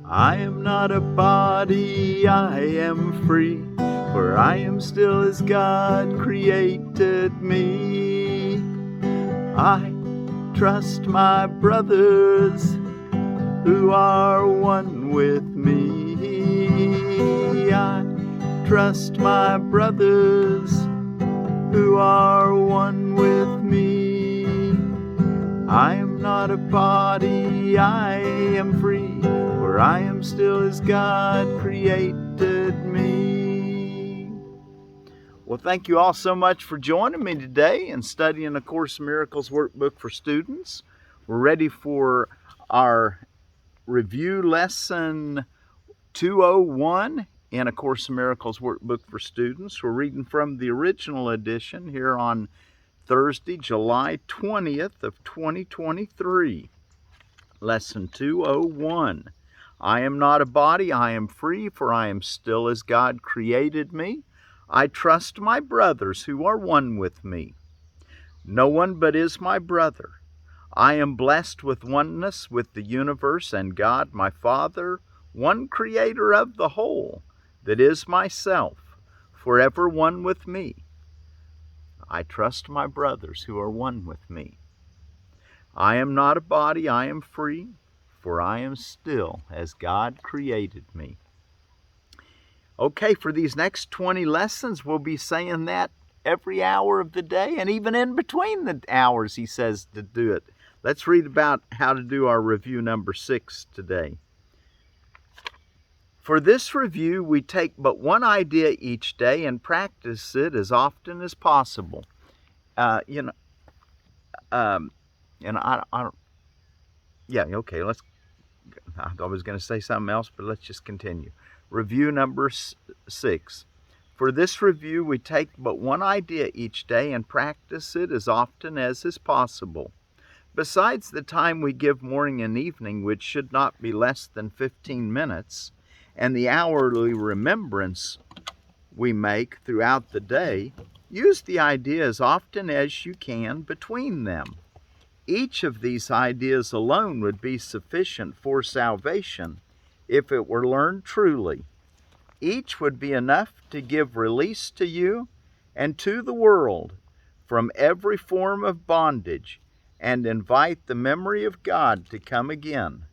I am not a body, I am free, for I am still as God created me. I trust my brothers who are one with me. I trust my brothers who are one with me. I am not a body, I am free, for I am still as God created me. Well, thank you all so much for joining me today and studying A Course in Miracles workbook for students. We're ready for our review lesson 201 in A Course in Miracles workbook for students. We're reading from the original edition here on Thursday, July 20th of 2023. Lesson 201. I am not a body, I am free, for I am still as God created me. I trust my brothers who are one with me. No one but is my brother. I am blessed with oneness with the universe and God, my Father, one creator of the whole, that is myself, forever one with me. I trust my brothers who are one with me. I am not a body, I am free, for I am still as God created me. Okay, for these next 20 lessons, we'll be saying that every hour of the day, and even in between the hours, he says to do it. Let's read about how to do our review number 6 today. For this review, we take but one idea each day and practice it as often as possible. I don't. Yeah, okay. I was going to say something else, but let's just continue. Review number 6. For this review, we take but one idea each day and practice it as often as is possible. Besides the time we give morning and evening, which should not be less than 15 minutes, and the hourly remembrance we make throughout the day, use the idea as often as you can between them. Each of these ideas alone would be sufficient for salvation if it were learned truly. Each would be enough to give release to you and to the world from every form of bondage and invite the memory of God to come again.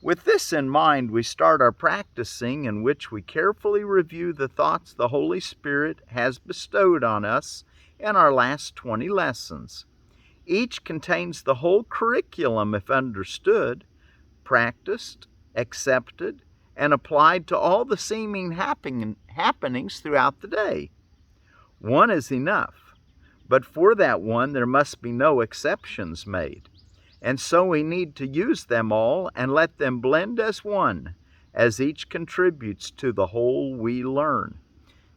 With this in mind, we start our practicing, in which we carefully review the thoughts the Holy Spirit has bestowed on us in our last 20 lessons. Each contains the whole curriculum if understood, practiced, accepted, and applied to all the seeming happenings throughout the day. One is enough, but for that one there must be no exceptions made. And so we need to use them all and let them blend as one, as each contributes to the whole we learn.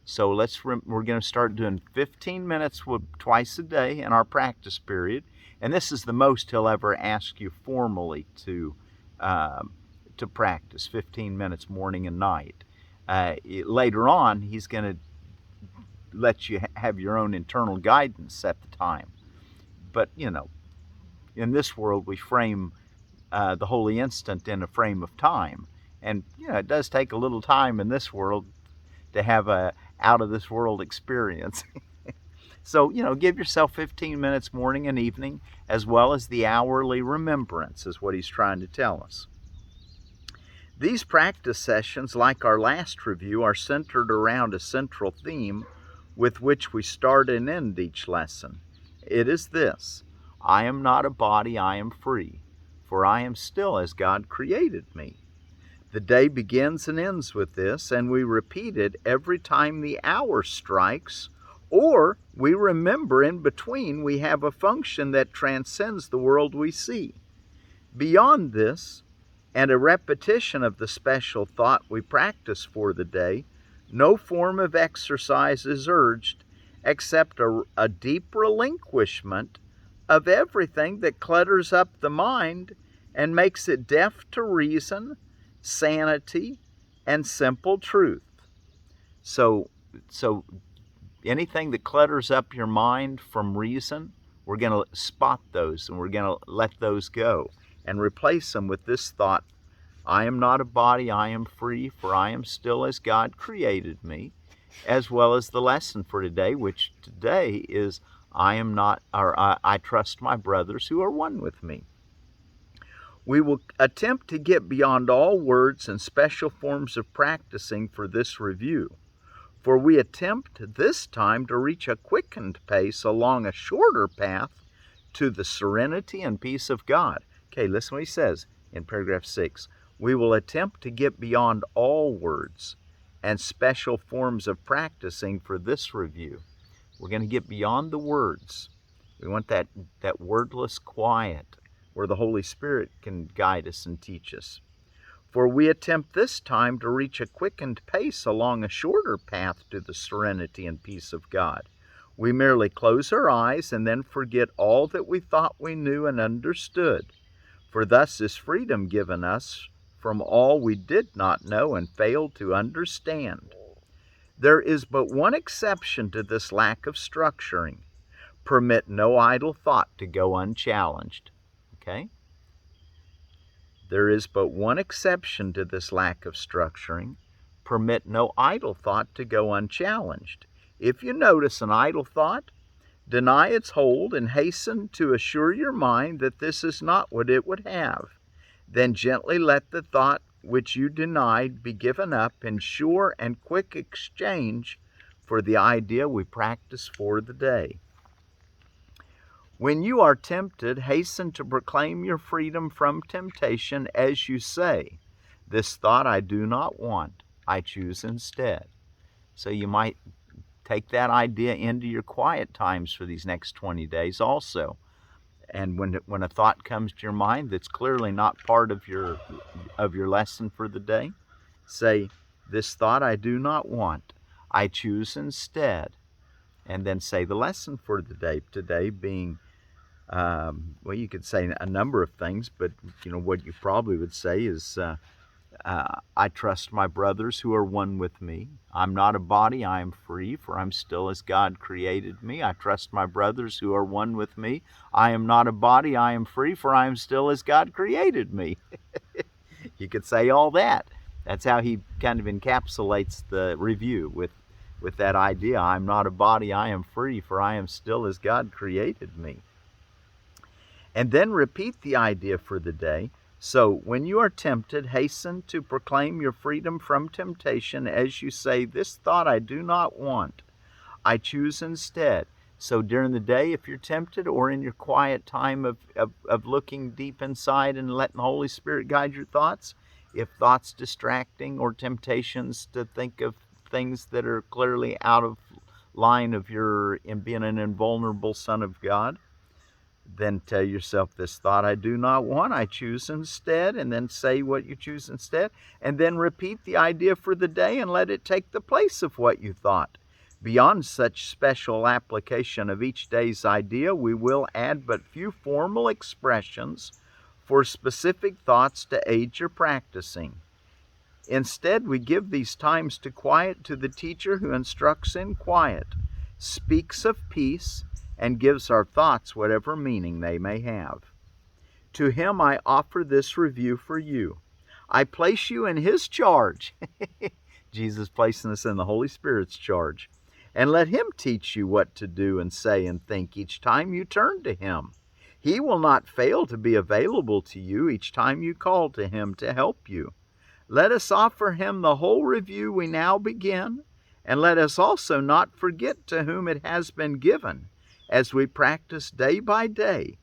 So we're going to start doing 15 minutes twice a day in our practice period, and this is the most he'll ever ask you formally to practice, 15 minutes morning and night. Later on, he's going to let you have your own internal guidance at the time. But, in this world, we frame the holy instant in a frame of time. And, it does take a little time in this world to have a out-of-this-world experience. So, give yourself 15 minutes morning and evening, as well as the hourly remembrance, is what he's trying to tell us. These practice sessions, like our last review, are centered around a central theme with which we start and end each lesson. It is this: I am not a body, I am free, for I am still as God created me. The day begins and ends with this, and we repeat it every time the hour strikes, or we remember in between we have a function that transcends the world we see. Beyond this, and a repetition of the special thought we practice for the day, no form of exercise is urged except a deep relinquishment of everything that clutters up the mind and makes it deaf to reason, sanity, and simple truth. So anything that clutters up your mind from reason, we're going to spot those and we're going to let those go and replace them with this thought I am not a body, I am free, for I am still as God created me, as well as the lesson for today, which today is I trust my brothers who are one with me. We will attempt to get beyond all words and special forms of practicing for this review, for we attempt this time to reach a quickened pace along a shorter path to the serenity and peace of God. Okay, listen what he says in paragraph 6. We will attempt to get beyond all words and special forms of practicing for this review. We're going to get beyond the words. We want that wordless quiet where the Holy Spirit can guide us and teach us. For we attempt this time to reach a quickened pace along a shorter path to the serenity and peace of God. We merely close our eyes and then forget all that we thought we knew and understood. For thus is freedom given us from all we did not know and failed to understand. There is but one exception to this lack of structuring. Permit no idle thought to go unchallenged. Okay? There is but one exception to this lack of structuring. Permit no idle thought to go unchallenged. If you notice an idle thought, deny its hold and hasten to assure your mind that this is not what it would have. Then gently let the thought which you denied be given up in sure and quick exchange for the idea we practice for the day. When you are tempted, hasten to proclaim your freedom from temptation as you say, "This thought I do not want, I choose instead." So you might take that idea into your quiet times for these next 20 days also. And when a thought comes to your mind that's clearly not part of your lesson for the day, say, "This thought I do not want, I choose instead." And then say the lesson for the day, today being, well, you could say a number of things, but what you probably would say is, I trust my brothers who are one with me. I'm not a body, I am free, for I'm still as God created me. I trust my brothers who are one with me. I am not a body, I am free, for I am still as God created me. You could say all that. That's how he kind of encapsulates the review with that idea. I'm not a body, I am free, for I am still as God created me. And then repeat the idea for the day. So, when you are tempted, hasten to proclaim your freedom from temptation as you say, "This thought I do not want, I choose instead." So during the day, if you're tempted, or in your quiet time of looking deep inside and letting the Holy Spirit guide your thoughts, if thoughts distracting or temptations to think of things that are clearly out of line of in being an invulnerable son of God, then tell yourself, "This thought I do not want, I choose instead," and then say what you choose instead, and then repeat the idea for the day and let it take the place of what you thought. Beyond such special application of each day's idea, we will add but few formal expressions for specific thoughts to aid your practicing. Instead, we give these times to quiet to the teacher who instructs in quiet, speaks of peace, and gives our thoughts whatever meaning they may have. To him I offer this review for you. I place you in his charge. Jesus placing us in the Holy Spirit's charge. And let him teach you what to do and say and think each time you turn to him. He will not fail to be available to you each time you call to him to help you. Let us offer him the whole review we now begin, and let us also not forget to whom it has been given, as we practice day by day,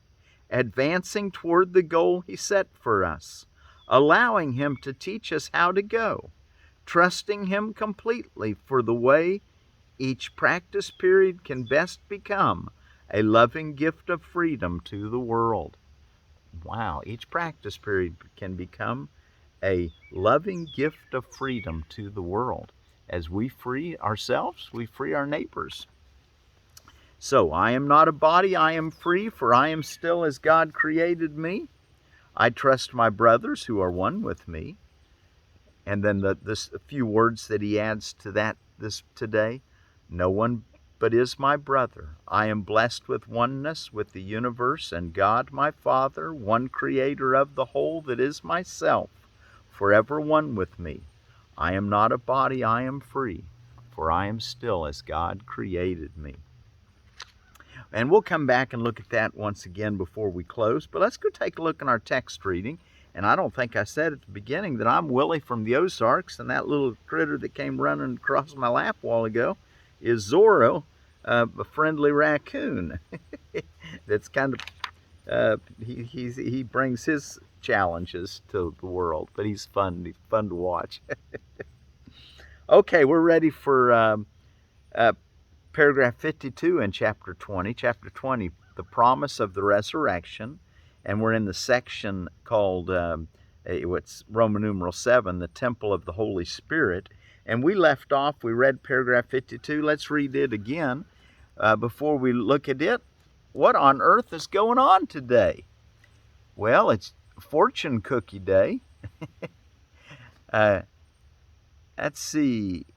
advancing toward the goal he set for us, allowing him to teach us how to go, trusting him completely for the way each practice period can best become a loving gift of freedom to the world. Wow, each practice period can become a loving gift of freedom to the world. As we free ourselves, we free our neighbors. So, I am not a body, I am free, for I am still as God created me. I trust my brothers who are one with me. And then this few words that he adds to this today. No one but is my brother. I am blessed with oneness with the universe and God my Father, one creator of the whole that is myself. forever one with me. I am not a body, I am free, for I am still as God created me. And we'll come back and look at that once again before we close. But let's go take a look at our text reading. And I don't think I said at the beginning that I'm Willie from the Ozarks, and that little critter that came running across my lap a while ago is Zorro, a friendly raccoon. That's kind of, he brings his challenges to the world, but he's fun to watch. Okay, we're ready for paragraph 52 in chapter 20. Chapter 20, the promise of the resurrection. And we're in the section called, what's Roman numeral 7, the temple of the Holy Spirit. And we left off, we read paragraph 52. Let's read it again. Before we look at it, what on earth is going on today? Well, it's fortune cookie day. Let's see.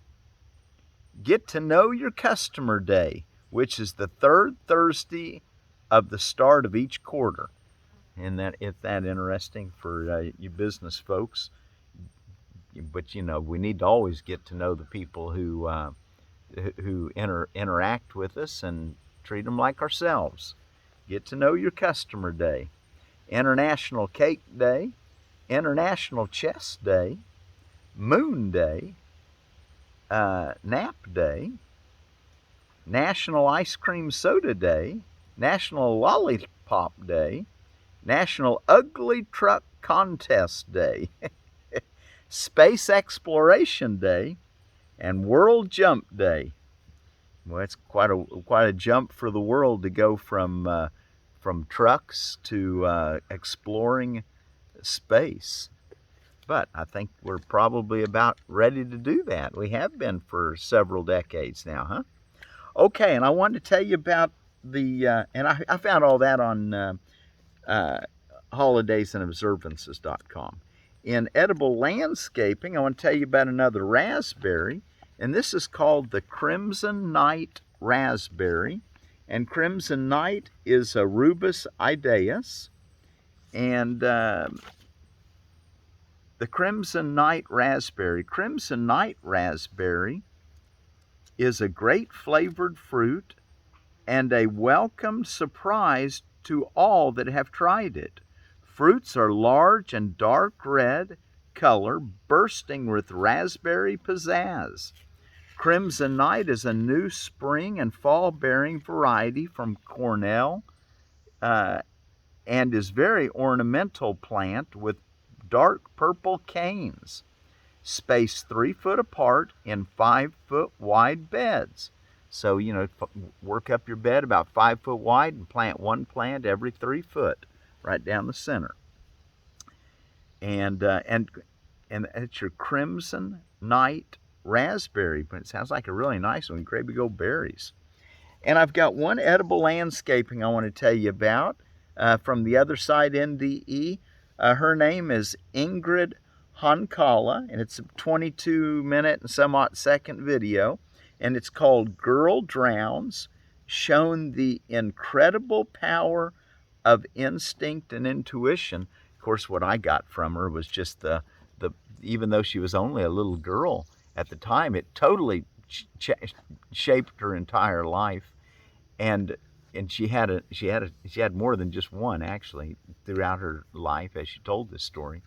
Get to know your customer day, which is the third Thursday of the start of each quarter. And is that interesting for you business folks? But you know, we need to always get to know the people who interact with us and treat them like ourselves. Get to know your customer day. International Cake Day, International Chess Day, Moon Day, Nap Day, National Ice Cream Soda Day, National Lollipop Day, National Ugly Truck Contest Day, Space Exploration Day, and World Jump Day. Well, it's quite a jump for the world to go from trucks to exploring space. But I think we're probably about ready to do that. We have been for several decades now, huh? Okay, and I wanted to tell you about and I found all that on holidaysandobservances.com. In edible landscaping, I want to tell you about another raspberry, and this is called the Crimson Night Raspberry. And Crimson Night is a Rubus idaeus, and the Crimson Night Raspberry. Crimson Night Raspberry is a great flavored fruit and a welcome surprise to all that have tried it. Fruits are large and dark red color, bursting with raspberry pizzazz. Crimson Night is a new spring and fall bearing variety from Cornell and is very ornamental plant with dark purple canes, spaced 3 foot apart in 5 foot wide beds. So, you know, work up your bed about 5 foot wide and plant one plant every 3 foot right down the center. And it's your Crimson Night Raspberry, but it sounds like a really nice one, great big old berries. And I've got one edible landscaping I want to tell you about from the other side NDE. Her name is Ingrid Honkala, and it's a 22-minute and some odd second video, and it's called Girl Drowns, shown the incredible power of instinct and intuition. Of course, what I got from her was just the even though she was only a little girl at the time, it totally shaped her entire life, and she had more than just one actually throughout her life as she told this story.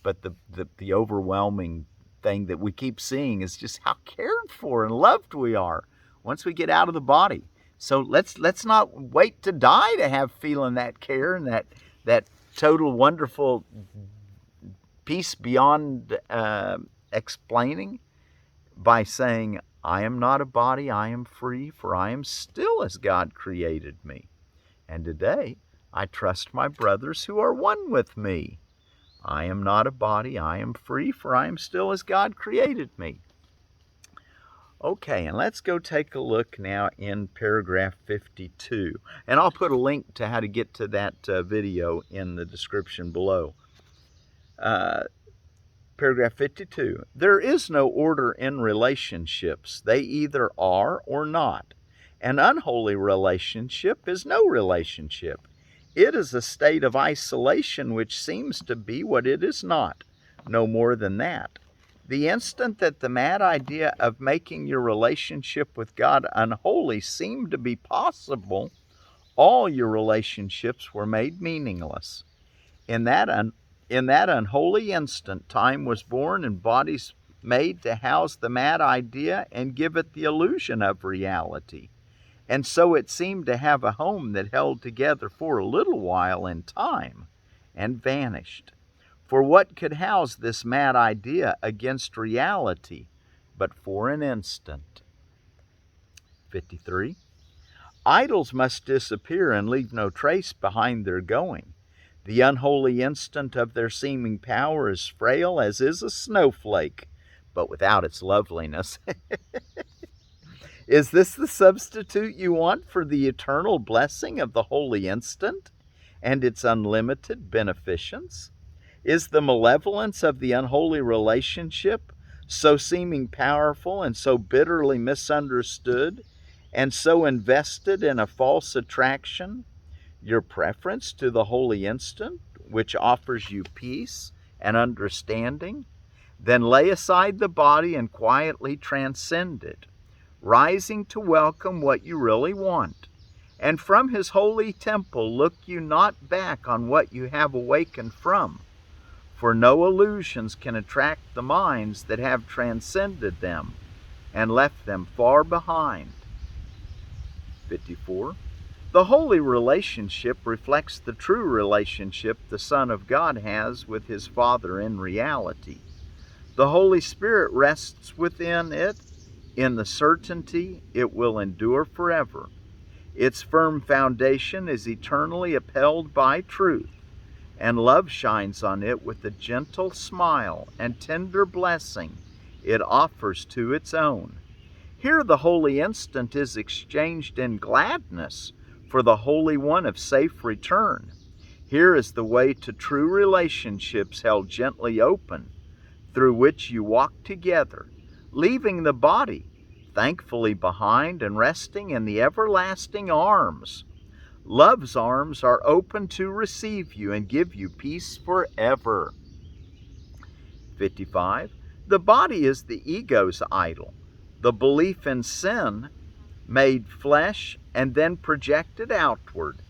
But the overwhelming thing that we keep seeing is just how cared for and loved we are once we get out of the body. So let's not wait to die to have feeling that care and that total wonderful peace beyond explaining by saying, I am not a body, I am free, for I am still as God created me. And today I trust my brothers who are one with me. I am not a body, I am free, for I am still as God created me. Okay, and let's go take a look now in paragraph 52. And I'll put a link to how to get to that video in the description below. Paragraph 52. There is no order in relationships. They either are or not. An unholy relationship is no relationship. It is a state of isolation which seems to be what it is not. no more than that. The instant that the mad idea of making your relationship with God unholy seemed to be possible, all your relationships were made meaningless. In that unholy instant, time was born and bodies made to house the mad idea and give it the illusion of reality. And so it seemed to have a home that held together for a little while in time and vanished. For what could house this mad idea against reality but for an instant? 53. Idols must disappear and leave no trace behind their going. The unholy instant of their seeming power is frail as is a snowflake, but without its loveliness. Is this the substitute you want for the eternal blessing of the holy instant and its unlimited beneficence? Is the malevolence of the unholy relationship, so seeming powerful and so bitterly misunderstood, and so invested in a false attraction, your preference to the holy instant, which offers you peace and understanding? Then lay aside the body and quietly transcend it, rising to welcome what you really want. And from his holy temple look you not back on what you have awakened from, for no illusions can attract the minds that have transcended them and left them far behind. 54. The holy relationship reflects the true relationship the Son of God has with his Father in reality. The Holy Spirit rests within it in the certainty it will endure forever. Its firm foundation is eternally upheld by truth, and love shines on it with the gentle smile and tender blessing it offers to its own. Here the holy instant is exchanged in gladness for the Holy One of safe return. Here is the way to true relationships held gently open, through which you walk together, leaving the body thankfully behind and resting in the everlasting arms. Love's arms are open to receive you and give you peace forever. 55. The body is the ego's idol, the belief in sin made flesh and then projected outward.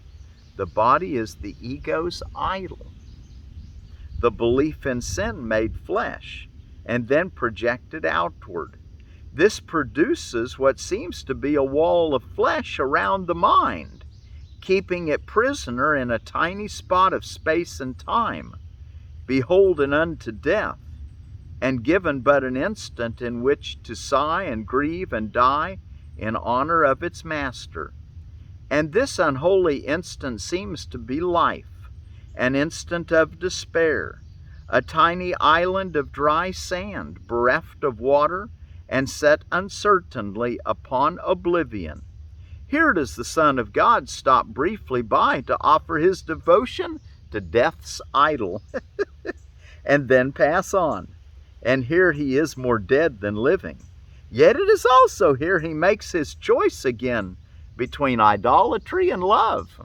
The body is the ego's idol, the belief in sin made flesh and then projected outward. This produces what seems to be a wall of flesh around the mind, keeping it prisoner in a tiny spot of space and time, beholden unto death, and given but an instant in which to sigh and grieve and die in honor of its master. And this unholy instant seems to be life, an instant of despair, a tiny island of dry sand, bereft of water, and set uncertainly upon oblivion. Here does the Son of God stop briefly by to offer his devotion to death's idol, and then pass on. And here he is more dead than living. Yet it is also here he makes his choice again between idolatry and love.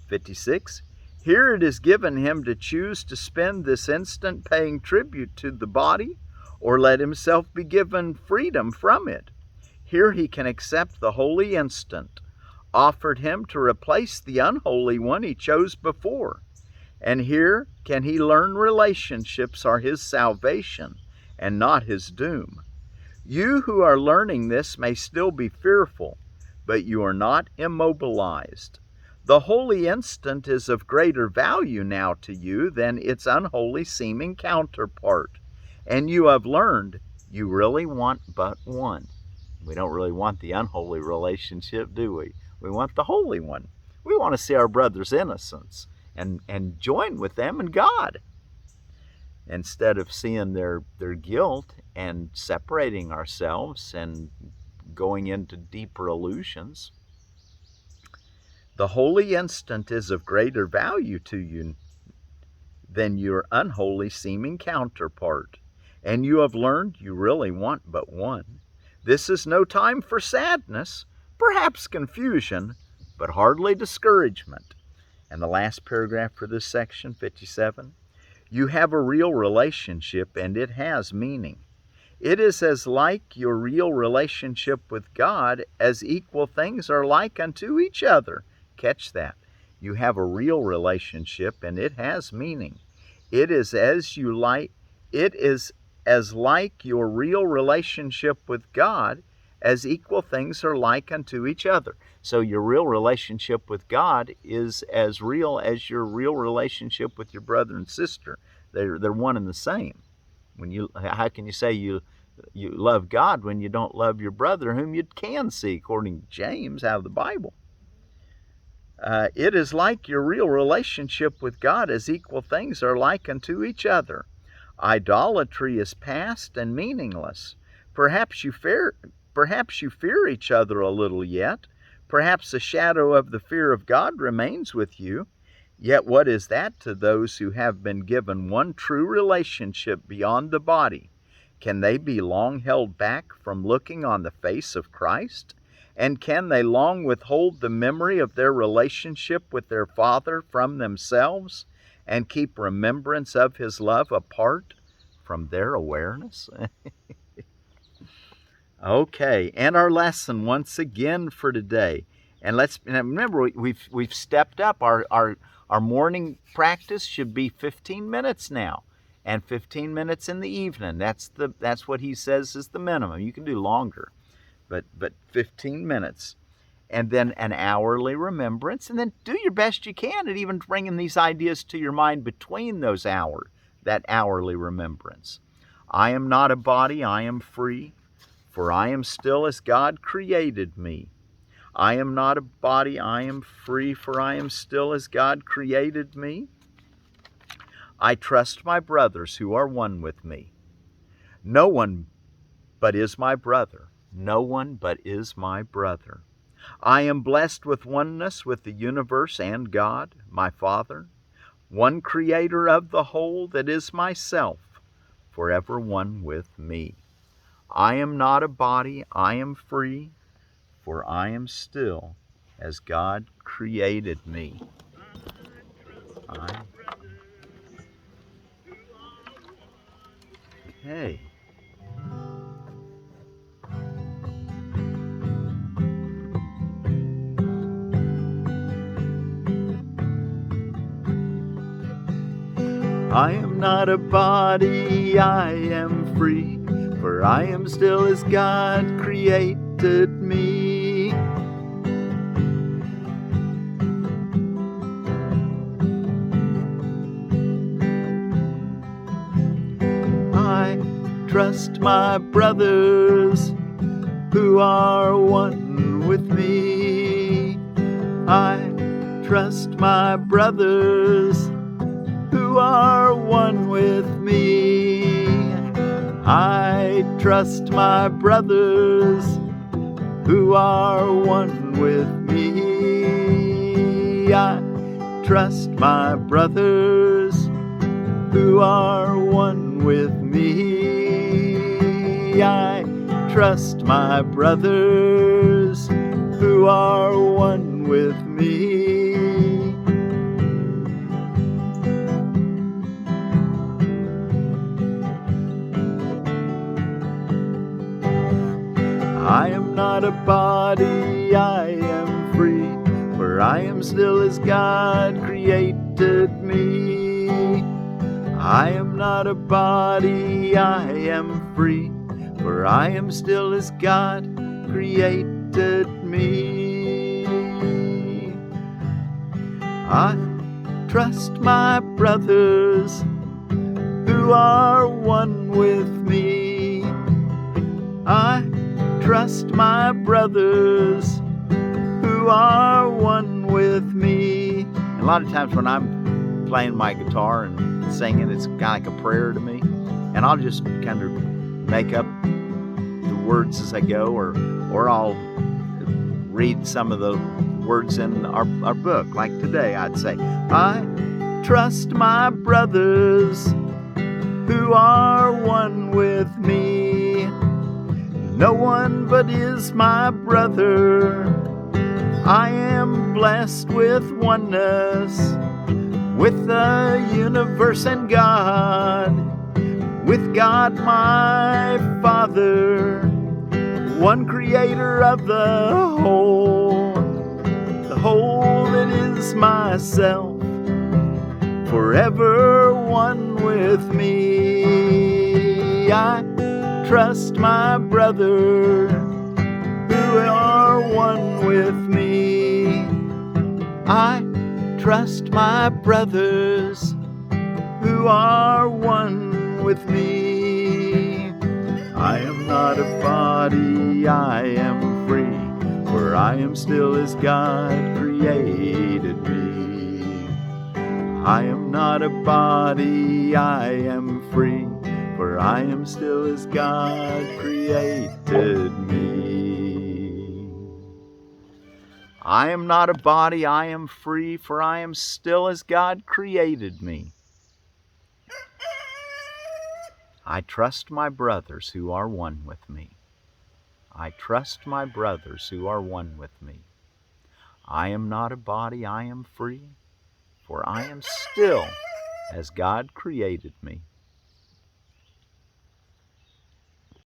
56. Here it is given him to choose to spend this instant paying tribute to the body, or let himself be given freedom from it. Here he can accept the holy instant, offered him to replace the unholy one he chose before. And here can he learn relationships are his salvation and not his doom. You who are learning this may still be fearful, but you are not immobilized. The holy instant is of greater value now to you than its unholy seeming counterpart. And you have learned you really want but one. We don't really want the unholy relationship, do we? We want the holy one. We want to see our brother's innocence and join with them in God, instead of seeing their guilt and separating ourselves and going into deeper illusions. The holy instant is of greater value to you than your unholy seeming counterpart, and you have learned you really want but one. This is no time for sadness, perhaps confusion, but hardly discouragement. And the last paragraph for this section, 57. You have a real relationship, and it has meaning. It is as like your real relationship with God as equal things are like unto each other. Catch that. You have a real relationship, and it has meaning. It is as like your real relationship with God as equal things are like unto each other. So your real relationship with God is as real as your real relationship with your brother and sister. They're one and the same. How can you say you love God when you don't love your brother whom you can see, according to James out of the Bible? It is like your real relationship with God as equal things are like unto each other. Idolatry is past and meaningless. Perhaps you fear each other a little yet. Perhaps a shadow of the fear of God remains with you. Yet what is that to those who have been given one true relationship beyond the body? Can they be long held back from looking on the face of Christ? And can they long withhold the memory of their relationship with their Father from themselves and keep remembrance of His love apart from their awareness? Okay, and our lesson once again for today. And remember, we've stepped up. Our morning practice should be 15 minutes now, and 15 minutes in the evening. That's what he says is the minimum. You can do longer, but 15 minutes, and then an hourly remembrance, and then do your best you can at even bringing these ideas to your mind between those that hourly remembrance. I am not a body, I am free, for I am still as God created me. I am not a body, I am free, for I am still as God created me. I trust my brothers who are one with me. No one but is my brother. No one but is my brother. I am blessed with oneness with the universe and God, my Father, one creator of the whole that is myself, forever one with me. I am not a body, I am free, for I am still as God created me. Okay. I am not a body, I am free, for I am still as God created me. I trust my brothers who are one with me. I trust my brothers who are one with me. I trust my brothers who are one with me. I trust my brothers who are one with me. I trust my brothers who are one with me. I am not a body, I am free, for I am still as God created me. I am not a body, I am free, for I am still as God created me. I trust my brothers who are one with me. I trust my brothers who are one with me. And a lot of times when I'm playing my guitar and singing, it's kind of like a prayer to me. And I'll just kind of make up the words as I go, or I'll read some of the words in our book. Like today, I'd say, I trust my brothers who are one with me. No one but is my brother. I am blessed with oneness with the universe and God, with God my Father, one creator of the whole that is myself, forever one with me. I trust my brother, who are one with me. I trust my brothers, who are one with me. I am not a body, I am free, for I am still as God created me. I am not a body, I am free, for I am still as God created me. I am not a body, I am free, for I am still as God created me. I trust my brothers who are one with me. I trust my brothers who are one with me. I am not a body, I am free, for I am still as God created me.